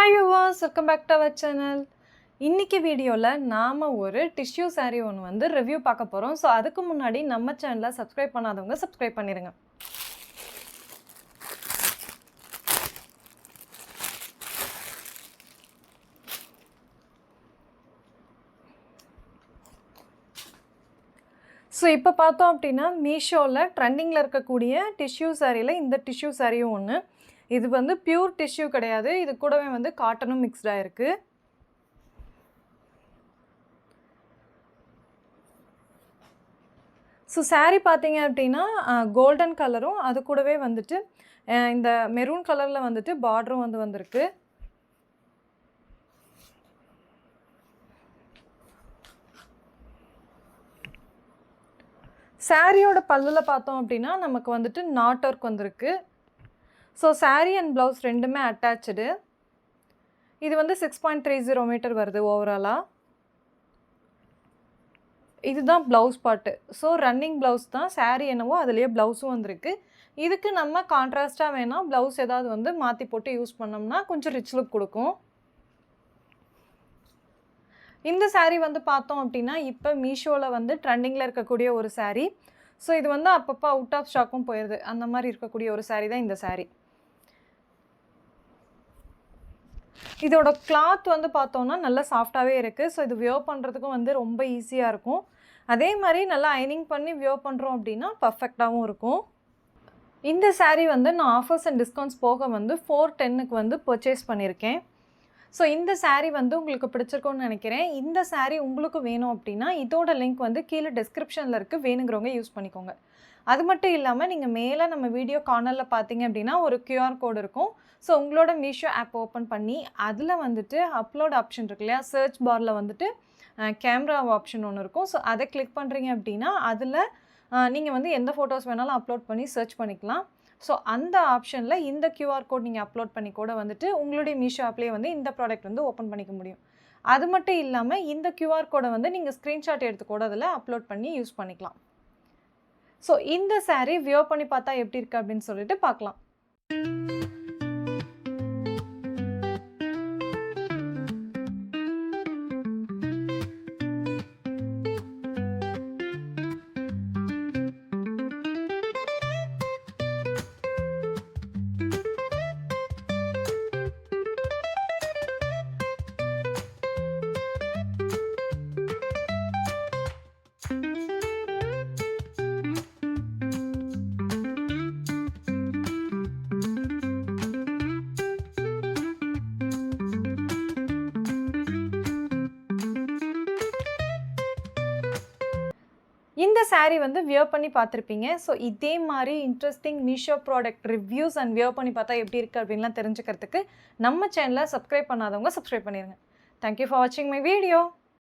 Hi viewers, welcome back to our channel. இன்னைக்கு வீடியோல நாம ஒரு டிஷ்யூ saree ஒன்னு வந்து ரிவ்யூ பார்க்க போறோம். சோ அதுக்கு முன்னாடி நம்ம சேனலை சப்ஸ்கிரைப் பண்ணாதவங்க சப்ஸ்கிரைப் பண்ணிருங்க. சோ இப்போ பார்த்தோம் அப்படினா மீஷோல ட்ரெண்டிங்ல இருக்கக்கூடிய டிஷ்யூ சாரில இந்த டிஷ்யூ சாரியும் ஒன்னு. இது வந்து பியூர் டிஷ்யூ கிடையாது. இது கூடவே வந்து காட்டனும் மிக்ஸ்டா இருக்கு. சோ saree பாத்தீங்க அப்படினா கோல்டன் கலரும் அது கூடவே வந்துட்டு இந்த மெரூன் கலர்ல வந்துட்டு பார்டரும் வந்திருக்கு. சாரியோட பல்லுல பார்த்தோம் அப்படினா நமக்கு வந்துட்டு நாட் வர்க் வந்திருக்கு. சோ saree and blouse ரெண்டுமே அட்டாச்டு. இது வந்து 6.30 மீட்டர் வருது ஓவராலா. இதுதான் blouse part. So running blouse தான் saree என்னவோ அதுலயே blouseம் வந்திருக்கு. இதுக்கு நம்ம கான்ட்ராஸ்டா வேணா blouse ஏதாவது வந்து மாத்தி போட்டு யூஸ் பண்ணோம்னா கொஞ்சம் ரிச் லுக் கொடுக்கும். இந்த saree வந்து பார்த்தோம் அப்படினா இப்போ மீஷோல வந்து ட்ரெண்டிங்ல இருக்கக்கூடிய ஒரு saree. சோ இது வந்து அப்பப்ப அவுட் ஆஃப் ஸ்டாக்கும் போயிருது. அந்த மாதிரி இருக்கக்கூடிய ஒரு saree தான் இந்த saree. இதோட கிளாத் வந்து பார்த்தோம்னா நல்ல சாஃப்ட்டாவே இருக்கு. சோ இது வியர் பண்றதுக்கும் வந்து ரொம்ப ஈஸியா இருக்கும். அதே மாதிரி நல்லா அயனிங் பண்ணி வியர் பண்றோம் அப்படினா பெர்ஃபெக்ட்டாவும் இருக்கும். இந்த saree வந்து நான் ஆஃபர்ஸ் அண்ட் டிஸ்கவுண்ட்ஸ் போக வந்து 410க்கு வந்து பர்ச்சேஸ் பண்ணிருக்கேன். சோ இந்த saree வந்து உங்களுக்கு பிடிச்சிருக்கும்னு நினைக்கிறேன். இந்த saree உங்களுக்கு வேணும் அப்படினா இதோட லிங்க் வந்து கீழ டிஸ்கிரிப்ஷன்ல இருக்கு. வேணும்ங்கறவங்க யூஸ் பண்ணிக்கோங்க. அது மட்டும் இல்லாம நீங்க மேல நம்ம வீடியோ கார்னர்ல பாத்தீங்க அப்படினா ஒரு QR கோட் இருக்கும். சோ உங்களோட மீஷோ ஆப் ஓபன் பண்ணி அதுல வந்துட்டு அப்லோட் ஆப்ஷன் இருக்கு இல்லையா? சர்ச் பார்ல வந்துட்டு கேமரா ஆப்ஷன் ஒன்னு இருக்கும். சோ அத கிளிக் பண்றீங்க அப்படினா அதுல நீங்க வந்து எந்த போட்டோஸ் வேணாலும் அப்லோட் பண்ணி சர்ச் பண்ணிக்கலாம். சோ அந்த ஆப்ஷன்ல இந்த QR கோட் நீங்க அப்லோட் பண்ணி கூட வந்துட்டு உங்களுடைய மீஷோ ஆப்லயே வந்து இந்த ப்ராடக்ட் வந்து ஓபன் பண்ணிக்க முடியும். அது மட்டும் இல்லாம இந்த QR கோட வந்து நீங்க ஸ்கிரீன்ஷாட் எடுத்து கூட அதுல அப்லோட் பண்ணி யூஸ் பண்ணிக்கலாம். சோ இந்த saree வியர் பண்ணி பார்த்தா எப்படி இருக்கு அப்படினு சொல்லிட்டு பார்க்கலாம். இந்த saree வந்து வியர் பண்ணி பார்த்திருப்பீங்க. சோ இதே மாதிரி interesting Meesho product reviews and wear பண்ணி பார்த்தா எப்படி இருக்கு அப்படின்லாம் தெரிஞ்சுக்கிறதுக்கு நம்ம சேனலை சப்ஸ்கிரைப் பண்ணாதவங்க சப்ஸ்கிரைப் பண்ணிருங்க. Thank you for watching my video.